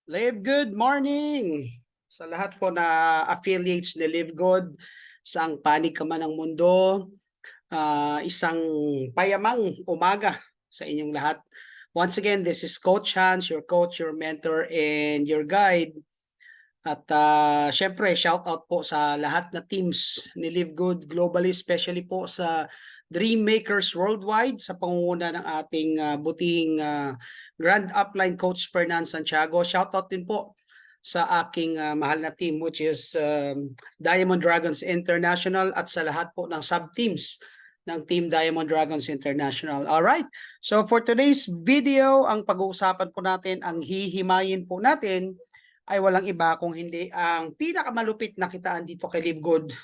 Live Good morning! Sa lahat po na affiliates ni Live Good, saang panig ka man ng mundo, isang payamang umaga sa inyong lahat. Once again, this is Coach Hans, your coach, your mentor, and your guide. At syempre, shout out po sa lahat na teams ni Live Good globally, especially po sa Dream Makers Worldwide sa pangunguna ng ating butihing Grand Upline Coach Fernan Santiago. Shout out din po sa aking mahal na team which is Diamond Dragons International at sa lahat po ng sub-teams ng Team Diamond Dragons International. Alright, so for today's video, ang pag-uusapan po natin, ang hihimayin po natin ay walang iba kung hindi ang pinakamalupit na kitaan dito kay Live Good.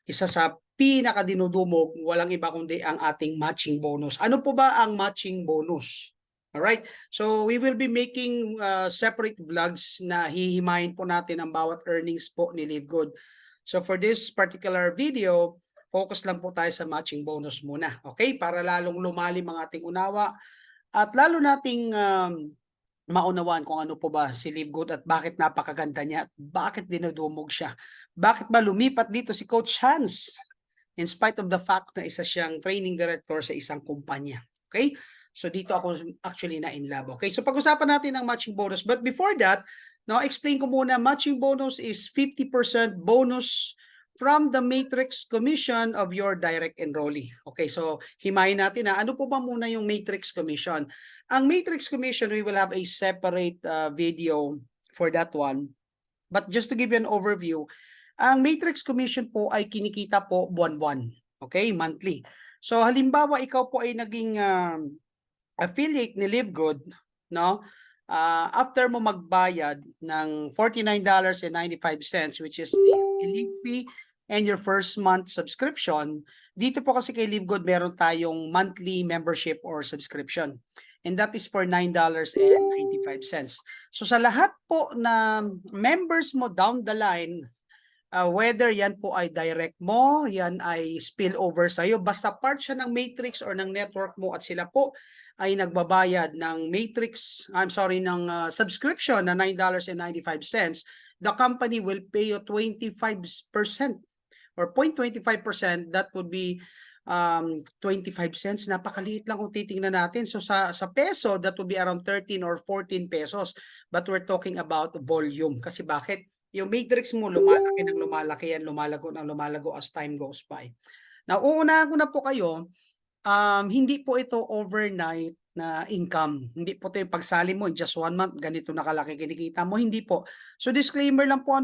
Isa sa pinakadinudumog, walang iba kundi ang ating matching bonus. Ano po ba ang matching bonus? Alright, so we will be making separate vlogs na hihimayin po natin ang bawat earnings po ni Live Good. So for this particular video, focus lang po tayo sa matching bonus muna. Okay, para lalong lumalim ang ating unawa at lalo nating maunawaan kung ano po ba si Live Good at bakit napakaganda niya at bakit dinudumog siya. Bakit ba lumipat dito si Coach Hans in spite of the fact na isa siyang training director sa isang kumpanya. Okay? So dito ako actually na in love. Okay? So pag-usapan natin ang matching bonus. But before that, now explain ko muna, matching bonus is 50% bonus from the matrix commission of your direct enrollee. Okay, so himayin natin na ano po ba muna yung matrix commission? Ang matrix commission, we will have a separate video for that one. But just to give you an overview, ang matrix commission po ay kinikita po buwan-buwan. Okay, monthly. So halimbawa ikaw po ay naging affiliate ni Live Good, no? After mo magbayad ng $49.95 which is the elite fee and your first month subscription, dito po kasi kay Live Good meron tayong monthly membership or subscription. And that is for $9.95. So sa lahat po na members mo down the line, whether yan po ay direct mo, yan ay spillover sa'yo, basta part siya ng matrix or ng network mo at sila po ay nagbabayad ng ng subscription na $9.95, the company will pay you 25% or 0.25%, that would be 25 cents. Napakaliit lang kung titingnan natin. So sa peso, that would be around 13 or 14 pesos. But we're talking about volume. Kasi bakit? Yung matrix mo, lumalaki ng lumalaki yan, lumalago ng lumalago as time goes by. Now, uunahan ko na po kayo, hindi po ito overnight na income. Hindi po ito yung pagsali mo in just 1 month, ganito nakalaki kinikita mo. Hindi po. So disclaimer lang po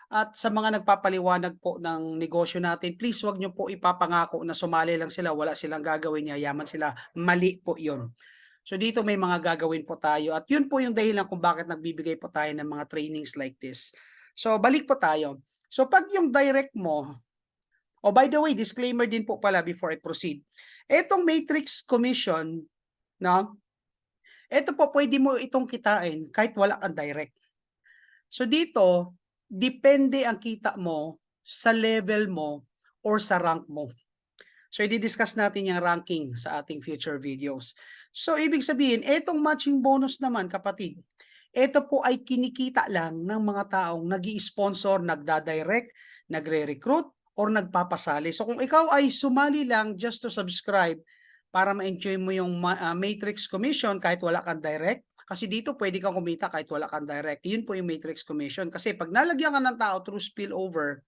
at sa mga nagpapaliwanag po ng negosyo natin, please wag nyo po ipapangako na sumali lang sila, wala silang gagawin, yayaman sila. Mali po yun. So dito may mga gagawin po tayo at yun po yung dahilan kung bakit nagbibigay po tayo ng mga trainings like this. So balik po tayo. So pag yung direct mo, oh by the way, disclaimer din po pala before I proceed. Etong matrix commission, no? Ito po pwede mo itong kitain kahit wala kang direct. So dito, depende ang kita mo sa level mo or sa rank mo. So i-discuss natin yung ranking sa ating future videos. So ibig sabihin, etong matching bonus naman kapatid, ito po ay kinikita lang ng mga taong nag-i-sponsor, nagda-direct, nagre-recruit, or nagpapasali. So kung ikaw ay sumali lang just to subscribe para ma-enjoy mo yung matrix commission kahit wala kang direct, kasi dito pwede kang kumita kahit wala kang direct. Yun po yung matrix commission. Kasi pag nalagyan ka ng tao through spillover,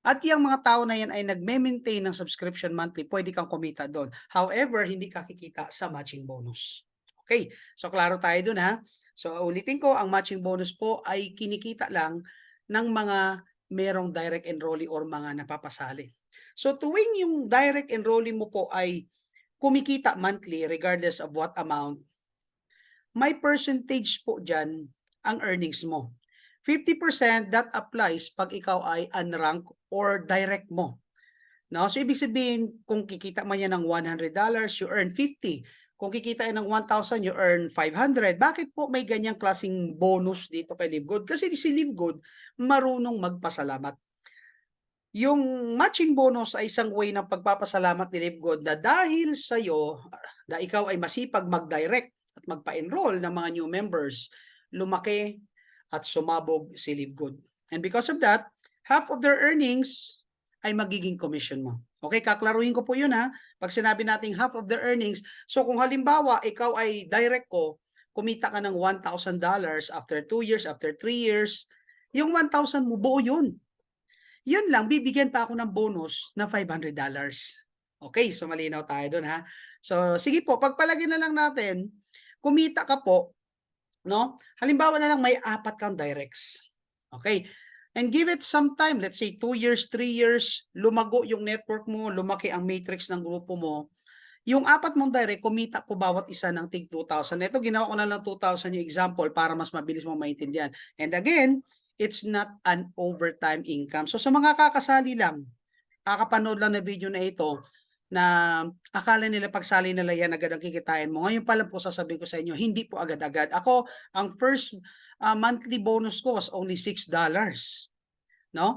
at yung mga tao na yan ay nagme-maintain ng subscription monthly, pwede kang kumita doon. However, hindi ka kikita sa matching bonus. Okay, so klaro tayo dun ha. So ulitin ko, ang matching bonus po ay kinikita lang ng mga merong direct enrollee or mga napapasali. So tuwing yung direct enrollee mo po ay kumikita monthly regardless of what amount, may percentage po dyan ang earnings mo. 50% that applies pag ikaw ay unrank or direct mo. No? So ibig sabihin, kung kikita man yan ng $100, you earn 50. Kung kikita yan ng 1,000, you earn 500. Bakit po may ganyang klaseng bonus dito kay Live Good? Kasi si Live Good marunong magpasalamat. Yung matching bonus ay isang way ng pagpapasalamat ni Live Good na dahil sa'yo, na ikaw ay masipag mag-direct at magpa-enroll ng mga new members, lumaki at sumabog si Livegood. And because of that, half of their earnings ay magiging commission mo. Okay, kaklaruhin ko po yun ha. Pag sinabi nating half of their earnings, so kung halimbawa ikaw ay direct ko, kumita ka ng $1,000 after 2 years, after 3 years, yung 1,000 mo, buo yun. Yun lang, bibigyan pa ako ng bonus na $500. Okay, so malinaw tayo dun ha. So sige po, pagpalagyan na lang natin, kumita ka po, no? Halimbawa na lang may 4 kang directs. Okay? And give it some time, let's say 2 years, 3 years, lumago yung network mo, lumaki ang matrix ng grupo mo. Yung 4 mong direct, kumita po bawat isa ng tig 2,000. Ito, ginawa ko na lang 2,000 yung example para mas mabilis mo maintindihan. And again, it's not an overtime income. So sa mga kakasali lang, kakapanood lang na video na ito, na akala nila pagsali nila yan agad ang kikitain mo. Ngayon pa lang po sasabihin ko sa inyo, hindi po agad-agad. Ako, ang first monthly bonus ko was only $6. No?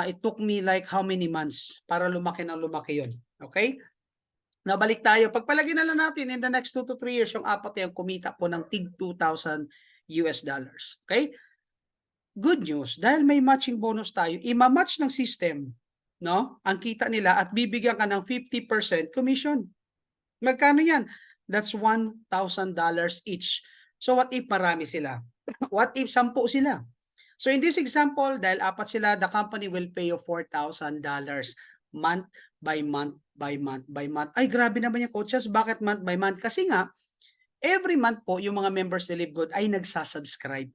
It took me like how many months para lumaki ng lumaki yun. Okay? Nabalik tayo. Pagpalagyan na lang natin in the next 2 to 3 years, yung 4 yung kumita po ng tig $2,000. Okay? Good news, dahil may matching bonus tayo, ima-match ng system, no? Ang kita nila at bibigyan ka ng 50% commission. Magkano yan? That's $1,000 each. So what if marami sila? What if 10 sila? So in this example, dahil 4 sila, the company will pay you $4,000 month by month by month by month. Ay, grabe naman yung coaches. Bakit month by month? Kasi nga, every month po, yung mga members ni Livegood ay nagsasubscribe.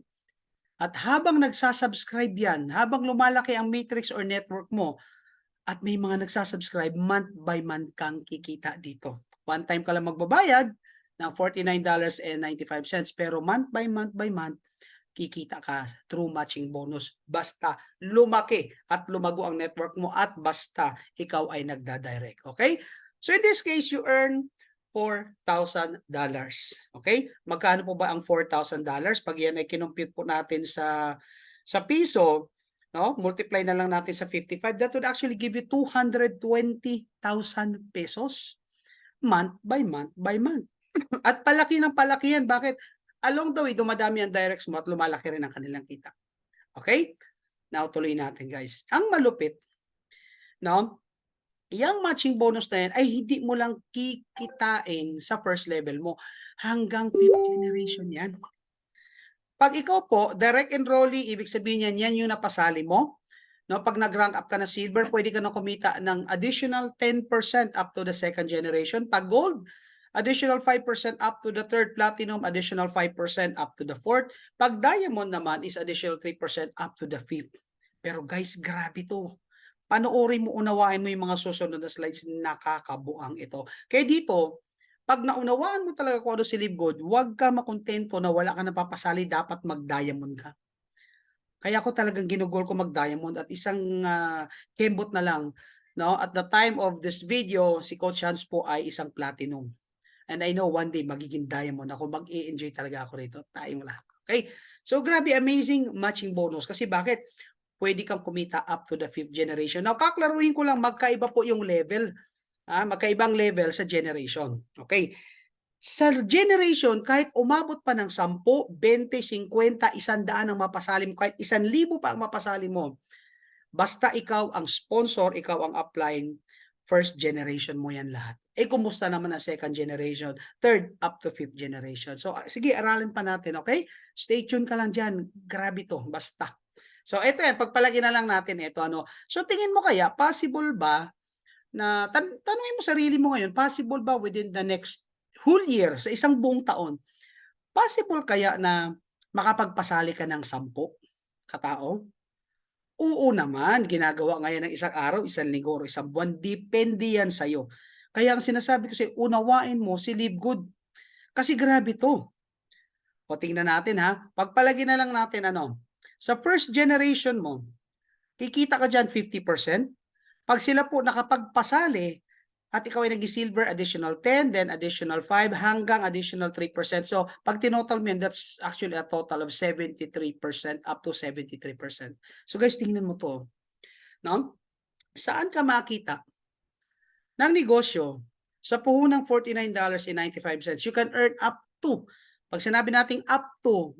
At habang nagsasubscribe yan, habang lumalaki ang matrix or network mo, at may mga nagsasubscribe, month by month kang kikita dito. One time ka lang magbabayad ng $49.95, pero month by month, kikita ka through matching bonus. Basta lumaki at lumago ang network mo at basta ikaw ay nagda-direct. Okay? So in this case, you earn $4,000. Okay? Magkano po ba ang $4,000? Pag yan ay kinumpute po natin sa piso, no? Multiply na lang natin sa 55, that would actually give you 220,000 pesos month by month by month. At palaki ng palaki yan. Bakit? Along the way, dumadami ang directs mo at lumalaki rin ang kanilang kita. Okay? Now, tuloy natin guys. Ang malupit, no? Yang matching bonus na yan ay hindi mo lang kikitain sa first level mo. Hanggang 5th generation yan. Pag ikaw po, direct enrollee, ibig sabihin yan, yan yung napasali mo. No, pag nag-rank up ka na silver, pwede ka na kumita ng additional 10% up to the 2nd generation. Pag gold, additional 5% up to the 3rd, platinum, additional 5% up to the 4th. Pag diamond naman is additional 3% up to the 5th. Pero guys, grabe to. Panoorin mo, unawain mo yung mga susunod na slides, nakakabuang ito. Kaya dito, pag naunawaan mo talaga kung ano si Livegood, huwag ka makontento na wala ka napapasali, dapat mag-diamond ka. Kaya ako talagang ginugol ko mag-diamond at isang kembot na lang, no? At the time of this video, si Coach Hans po ay isang platinum. And I know one day magiging diamond ako, mag-i-enjoy talaga ako rito. Tayong lahat. Okay? So grabe, amazing matching bonus. Kasi bakit? Pwede kang kumita up to the 5th generation. Now, kaklaruhin ko lang, magkaiba po yung level. Magkaibang level sa generation. Okay? Sa generation, kahit umabot pa ng 10, 20, 50, 100 ang mapasali mo, kahit 1,000 pa ang mapasali mo, basta ikaw ang sponsor, ikaw ang upline, first generation mo yan lahat. Eh, kumusta naman ang 2nd generation, 3rd up to 5th generation? So, sige, aralin pa natin, okay? Stay tuned ka lang dyan. Grabe to, basta. So, ito yan, pagpalagyan na lang natin ito. So, tingin mo kaya, possible ba na, tanungin mo sarili mo ngayon, possible ba within the next whole year, sa isang buong taon, possible kaya na makapagpasali ka ng 10 katao? Oo naman, ginagawa ngayon ng isang araw, isang linggo, o isang buwan, depende yan sa'yo. Kaya ang sinasabi ko sa'yo, unawain mo si Livegood. Kasi grabe to. O tingnan natin ha, pagpalagyan na lang natin sa first generation mo, kikita ka dyan 50%. Pag sila po nakapagpasali, at ikaw ay nag-silver, additional 10, then additional 5, hanggang additional 3%. So, pag tinotal mo yan, that's actually a total of 73%, up to 73%. So guys, tingnan mo to. No? Saan ka makita ng negosyo sa puhunang $49.95? You can earn up to, pag sinabi natin up to,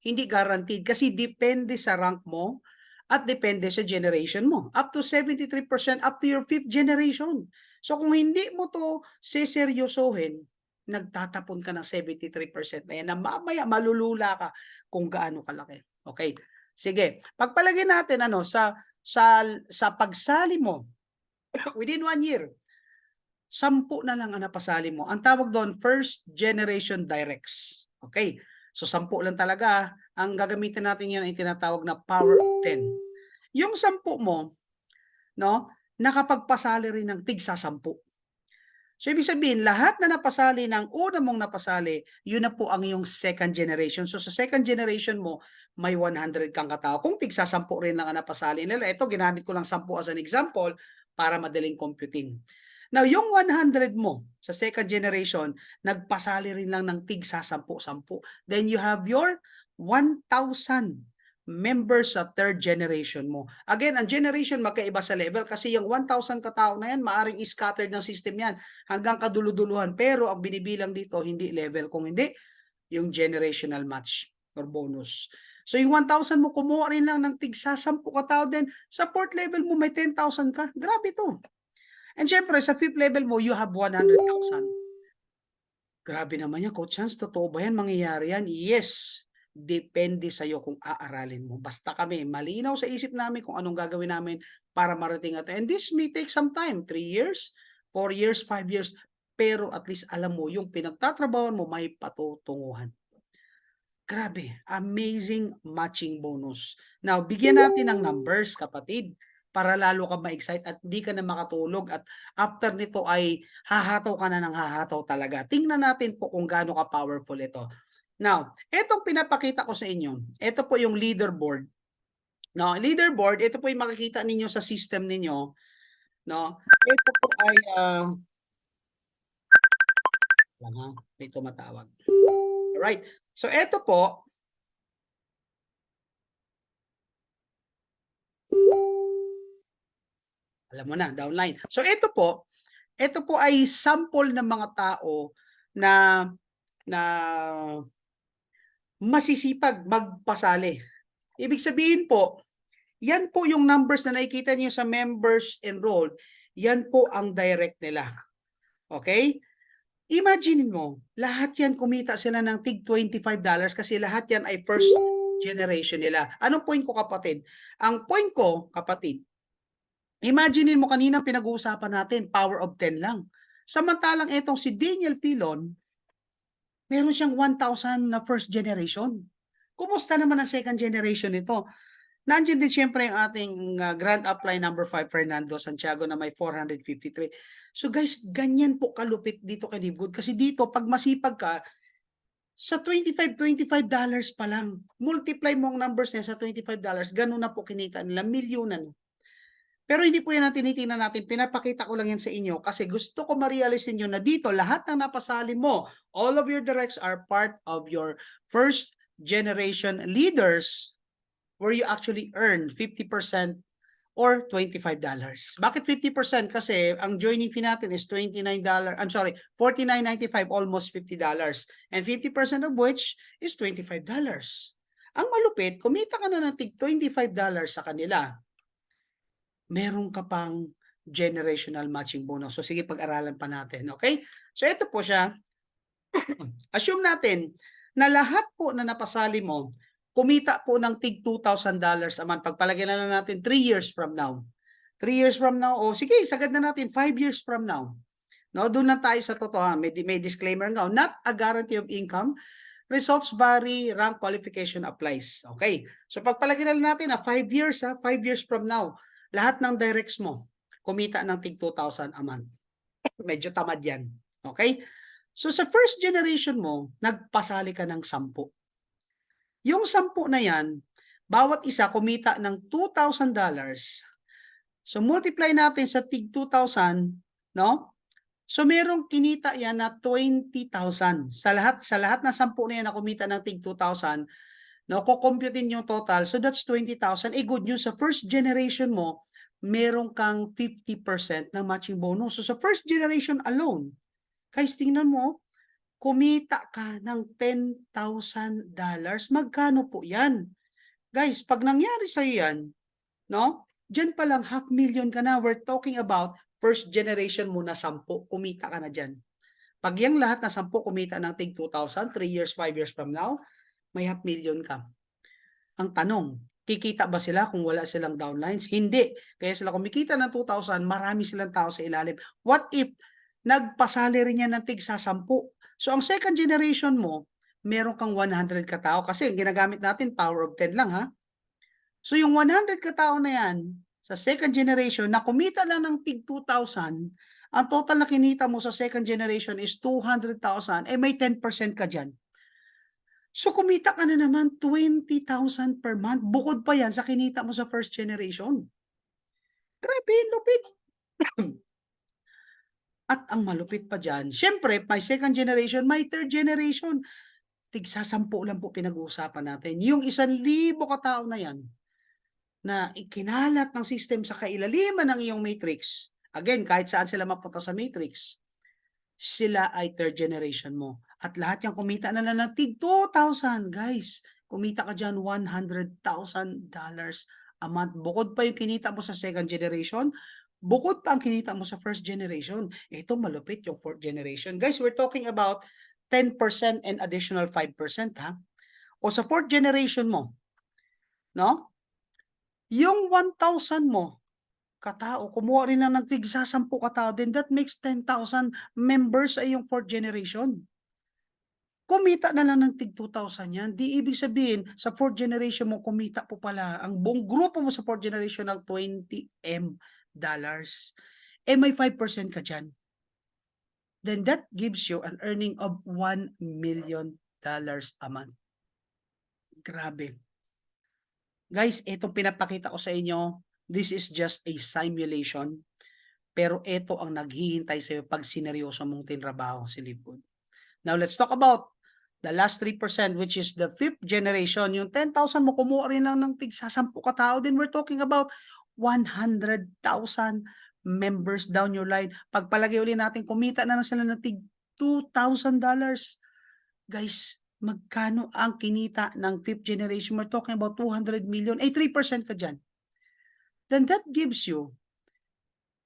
Hindi guaranteed kasi depende sa rank mo at depende sa generation mo. Up to 73% up to your 5th generation. So kung hindi mo to seseryosohin, nagtatapon ka ng 73% na yan na mamaya malulula ka kung gaano kalaki. Okay. Sige, pagpalagay natin sa pagsali mo within 1 year, 10 na lang ang napasali mo. Ang tawag doon, first generation directs. Okay? So 10 lang talaga. Ang gagamitin natin yan ay tinatawag na power of 10. Yung 10 mo, no, nakapagpasali rin ng tig sa 10. So ibig sabihin, lahat na napasali ng una mong napasali, yun na po ang iyong second generation. So sa second generation mo, may 100 kang katao. Kung tig sa 10 rin lang ang napasali nila, ito ginamit ko lang 10 as an example para madaling computing. Now, yung 100 mo sa second generation, nagpasali rin lang ng tig sa 10-10. Then you have your 1,000 members sa third generation mo. Again, ang generation magkaiba sa level kasi yung 1,000 katao na yan, maaring scattered ng system yan hanggang kaduluduluhan. Pero ang binibilang dito, hindi level. Kung hindi, yung generational match or bonus. So yung 1,000 mo, kumuha rin lang ng tig sa 10 katao din. Sa fourth level mo, may 10,000 ka. Grabe to. And syempre, sa fifth level mo, you have 100,000. Grabe naman yan, Coach Hans. Totoo ba yan? Mangyayari yan? Yes. Depende sa'yo kung aaralin mo. Basta kami, malinaw sa isip namin kung anong gagawin namin para marating natin. And this may take some time. 3 years, 4 years, 5 years. Pero at least alam mo, yung pinagtatrabahoan mo, may patutunguhan. Grabe. Amazing matching bonus. Now, bigyan natin ng numbers, kapatid, para lalo ka ma-excite at di ka na makatulog at after nito ay hahataw ka na ng hahataw talaga. Tingnan natin po kung gaano ka-powerful ito. Now, etong pinapakita ko sa inyo, ito po yung leaderboard. No, leaderboard, ito po yung makikita ninyo sa system ninyo. No, ito po ay may tumatawag. Alright. So, ito po, alam mo na, downline. So ito po ay sample ng mga tao na masisipag magpasali. Ibig sabihin po, yan po yung numbers na nakikita niyo sa members enrolled. Yan po ang direct nila. Okay? Imagine mo, lahat yan kumita sila ng tig $25 kasi lahat yan ay first generation nila. Anong point ko, kapatid? Ang point ko, kapatid, imagine mo kanina pinag-uusapan natin, power of 10 lang. Samantalang itong si Daniel Pilon, meron siyang 1,000 na first generation. Kumusta naman ang second generation nito? Nandiyan din siyempre ang ating Grand Upline number 5, Fernando Santiago na may 453. So guys, ganyan po kalupit dito kay Livegood. Kasi dito, pag masipag ka, sa $25 pa lang, multiply mo ang numbers niya sa $25, ganun na po kinita nila, milyunan. Pero hindi po yan ang tinitingnan natin, pinapakita ko lang yan sa inyo kasi gusto ko ma-realize ninyo na dito, lahat ng napasali mo, all of your directs are part of your first generation leaders where you actually earn 50% or $25. Bakit 50%? Kasi ang joining fee natin is $29, I'm sorry, $49.95, almost $50. And 50% of which is $25. Ang malupit, kumita ka na ng tig $25 sa kanila, meron ka pang generational matching bonus. So sige, pag-aralan pa natin, okay? So ito po siya. Assume natin na lahat po na napasali mo, kumita po ng tig $2,000 a month. Pagpalagyan na lang natin 3 years from now. 3 years from now, o sige, sagad na natin 5 years from now. No, doon na tayo sa totoo. May disclaimer nga, not a guarantee of income. Results vary, rank qualification applies. Okay. So pagpalagyan na lang natin 5 years, 5 years from now, lahat ng directs mo, kumita ng tig 2,000 a month. Medyo tamad yan. Okay? So sa first generation mo, nagpasali ka ng 10. Yung 10 na yan, bawat isa kumita ng $2,000. So multiply natin sa tig 2,000, no? So merong kinita yan na 20,000. Sa lahat ng 10 na yan na kumita ng tig 2,000, no, kukomputin yung total. So that's 20,000. Good news, sa first generation mo, meron kang 50% ng matching bonus. So sa first generation alone, guys, tingnan mo, kumita ka ng $10,000. Magkano po yan? Guys, 'pag nangyari sa'yo yan, 'no, diyan pa lang $500,000 ka na. We're talking about first generation mo na 10, kumita ka na diyan. 'Pag yang lahat na 10 kumita ng tig 2,000, 3 years, 5 years from now, may $500,000 ka. Ang tanong, kikita ba sila kung wala silang downlines? Hindi. Kaya sila kumikita ng 2,000, marami silang tao sa ilalim. What if nagpa-salary niya ng tig sa 10? So ang second generation mo, meron kang 100 katao kasi ang ginagamit natin power of 10 lang ha. So yung 100 katao na yan, sa second generation na kumita lang ng tig 2,000, ang total na kinita mo sa second generation is 200,000, eh may 10% ka dyan. So kumita ka na naman 20,000 per month, bukod pa yan sa kinita mo sa first generation. Grabe, lupit. At ang malupit pa diyan, siyempre may second generation, may third generation. Tig-sa-10 lang po pinag-uusapan natin. Yung 1,000 katao na yan, na ikinalat ng system sa kailaliman ng iyong matrix, again, kahit saan sila mapunta sa matrix, sila ay third generation mo. At lahat yang kumita na lang ng tig 2,000, guys. Kumita ka diyan $100,000 a month. Bukod pa yung kinita mo sa second generation, bukod pa ang kinita mo sa first generation. Ito malupit yung fourth generation. Guys, we're talking about 10% and additional 5% ha. O sa fourth generation mo, no? Yung 1,000 mo, katao, kumuha rin ng tigsa 10 katao, then that makes 10,000 members sa iyong fourth generation. Kumita na lang ng tig 2,000 yan, di ibig sabihin sa fourth generation mo kumita po pala ang buong grupo mo sa fourth generation ng $20M. Eh may 5% ka diyan. Then that gives you an earning of $1,000,000 a month. Grabe. Guys, itong pinapakita ko sa inyo, this is just a simulation. Pero ito ang naghihintay sa'yo pag sineryoso mong tinrabaho si Livegood. Now, let's talk about the last 3%, which is the fifth generation. Yung 10,000 mo, kumuha rin lang ng tig-10 katao. Then we're talking about 100,000 members down your line. Pagpalagay ulit natin, kumita na lang sila ng tig $2,000. Guys, magkano ang kinita ng fifth generation? We're talking about 200 million. Eh, 3% ka dyan. Then that gives you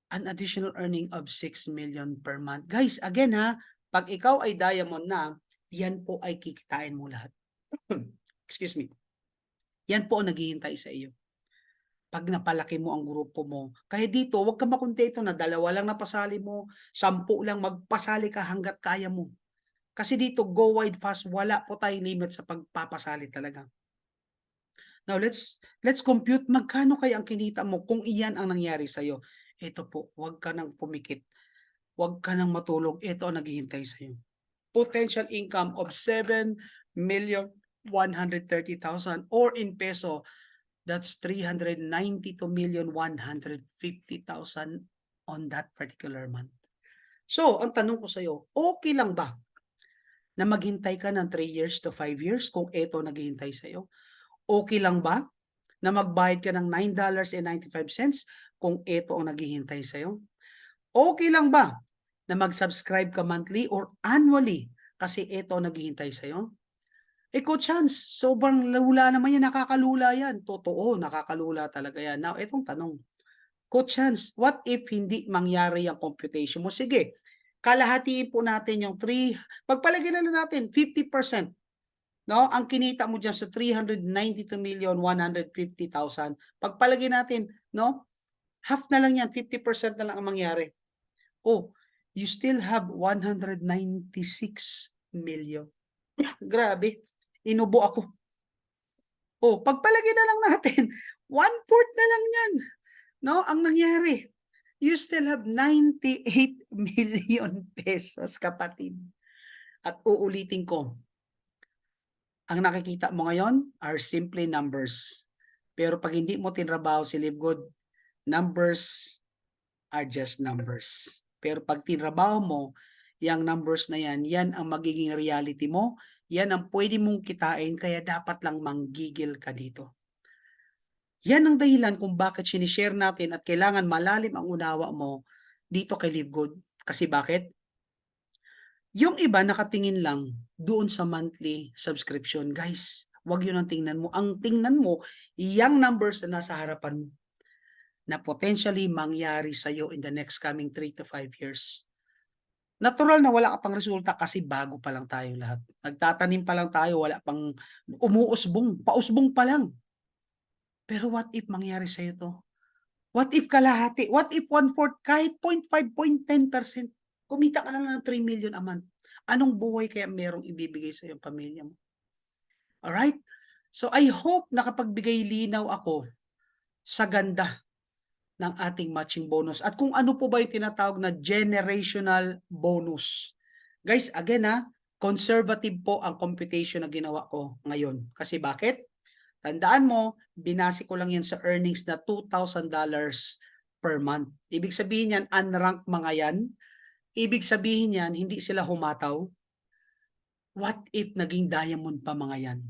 an additional earning of 6 million per month. Guys, again ha, pag ikaw ay diamond na, yan po ay kikitain mo lahat. Excuse me. Yan po ang naghihintay sa iyo. Pag napalaki mo ang grupo mo. Kaya dito, huwag kang makontento na 2 lang napasali mo, 10 lang, magpasali ka hanggat kaya mo. Kasi dito, go wide fast, wala po tayong limit sa pagpapasali talaga. Now, let's compute magkano kaya ang kinita mo kung iyan ang nangyari sa'yo. Ito po, huwag ka nang pumikit. Huwag ka nang matulog. Ito ang naghihintay sa'yo. Potential income of 7,130,000 or in peso, that's 392,150,000 on that particular month. So, ang tanong ko sa'yo, okay lang ba na maghintay ka ng 3 years to 5 years kung ito naghihintay sa'yo? Okay lang ba na magbayad ka ng $9.95 kung ito ang naghihintay sa'yo? Okay lang ba na mag-subscribe ka monthly or annually kasi ito ang naghihintay sa'yo? Eh, Coach Hans, sobrang lula naman yan, nakakalula yan. Totoo, nakakalula talaga yan. Now, itong tanong, Coach Hans, what if hindi mangyari ang computation mo? Sige, kalahatiin po natin yung pagpalagyan na natin, 50%. No? Ang kinita mo dyan sa 392,150,000. Pagpalagay natin, no? Half na lang yan, 50% na lang ang mangyari. Oh, you still have 196 million. Grabe, inubo ako. Oh, pagpalagay na lang natin, 1/4 na lang yan. No? Ang nangyari, you still have 98 million pesos, kapatid. At uulitin ko, ang nakikita mo ngayon are simply numbers. Pero pag hindi mo tinrabaho si Livegood, numbers are just numbers. Pero pag tinrabaho mo, yung numbers na yan, yan ang magiging reality mo, yan ang pwede mong kitain, kaya dapat lang manggigil ka dito. Yan ang dahilan kung bakit sinishare natin at kailangan malalim ang unawa mo dito kay Livegood. Kasi bakit? Yung iba nakatingin lang doon sa monthly subscription. Guys, wag yun ang tingnan mo. Ang tingnan mo, yung numbers na nasa harapan mo na potentially mangyari sa'yo in the next coming 3 to 5 years. Natural na wala ka pang resulta kasi bago pa lang tayong lahat. Nagtatanim pa lang tayo, wala pang umuusbong, pausbong pa lang. Pero what if mangyari sa'yo 'to? What if kalahati? What if 1/4, kahit 0.5, 0.10%, kumita ka na lang ng 3 million a month. Anong buhay kaya merong ibibigay sa iyong pamilya mo? Alright? So I hope nakapagbigay linaw ako sa ganda ng ating matching bonus at kung ano po ba yung tinatawag na generational bonus. Guys, again conservative po ang computation na ginawa ko ngayon. Kasi bakit? Tandaan mo, binase ko lang yan sa earnings na $2,000 per month. Ibig sabihin yan, unranked mga yan. Ibig sabihin yan, hindi sila humataw. What if naging diamond pa mga yan?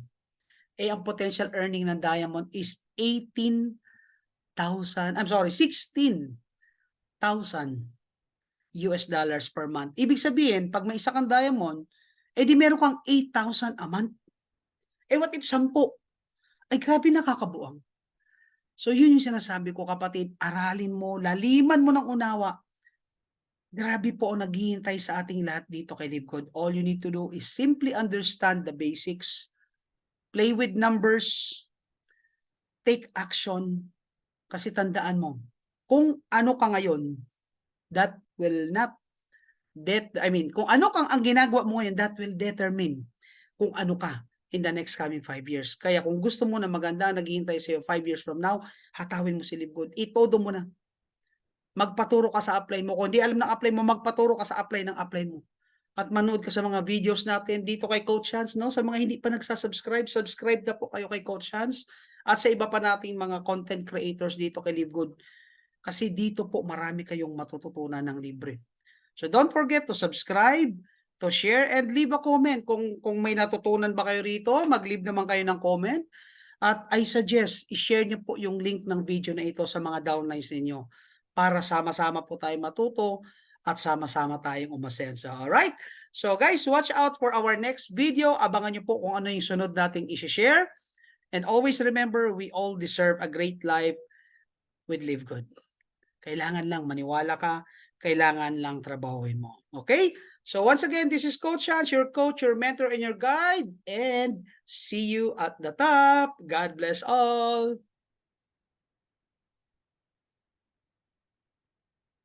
Eh, ang potential earning ng diamond is 16,000 US dollars per month. Ibig sabihin, pag may isa kang diamond, eh di meron kang 8,000 a month. Eh what if 10? Ay grabe nakakabuang. So yun yung sinasabi ko kapatid, aralin mo, laliman mo ng unawa. Grabe po ang naghihintay sa ating lahat dito kay Live Good. All you need to do is simply understand the basics, play with numbers, take action, kasi tandaan mo, kung ano ka ngayon, that will not kung ano kang ang ginagawa mo ngayon, that will determine kung ano ka in the next coming 5 years. Kaya kung gusto mo na maganda ang naghihintay sa'yo 5 years from now, hatawin mo si Live Good. Itodo mo na. Magpaturo ka sa apply mo. Kung hindi alam ng apply mo, magpaturo ka sa apply ng apply mo. At manood ka sa mga videos natin dito kay Coach Hans, no? Sa mga hindi pa nagsasubscribe, subscribe na po kayo kay Coach Hans at sa iba pa nating mga content creators dito kay Live Good. Kasi dito po marami kayong matututunan ng libre. So don't forget to subscribe, to share, and leave a comment. Kung may natutunan ba kayo rito, mag-leave naman kayo ng comment. At I suggest, i-share niyo po yung link ng video na ito sa mga downlines ninyo para sama-sama po tayo matuto at sama-sama tayong umasenso. Alright? So guys, watch out for our next video. Abangan niyo po kung ano yung sunod nating i-share. And always remember, we all deserve a great life with Live Good. Kailangan lang maniwala ka, kailangan lang trabahuin mo. Okay? So once again, this is Coach Hans, your coach, your mentor, and your guide. And see you at the top. God bless all.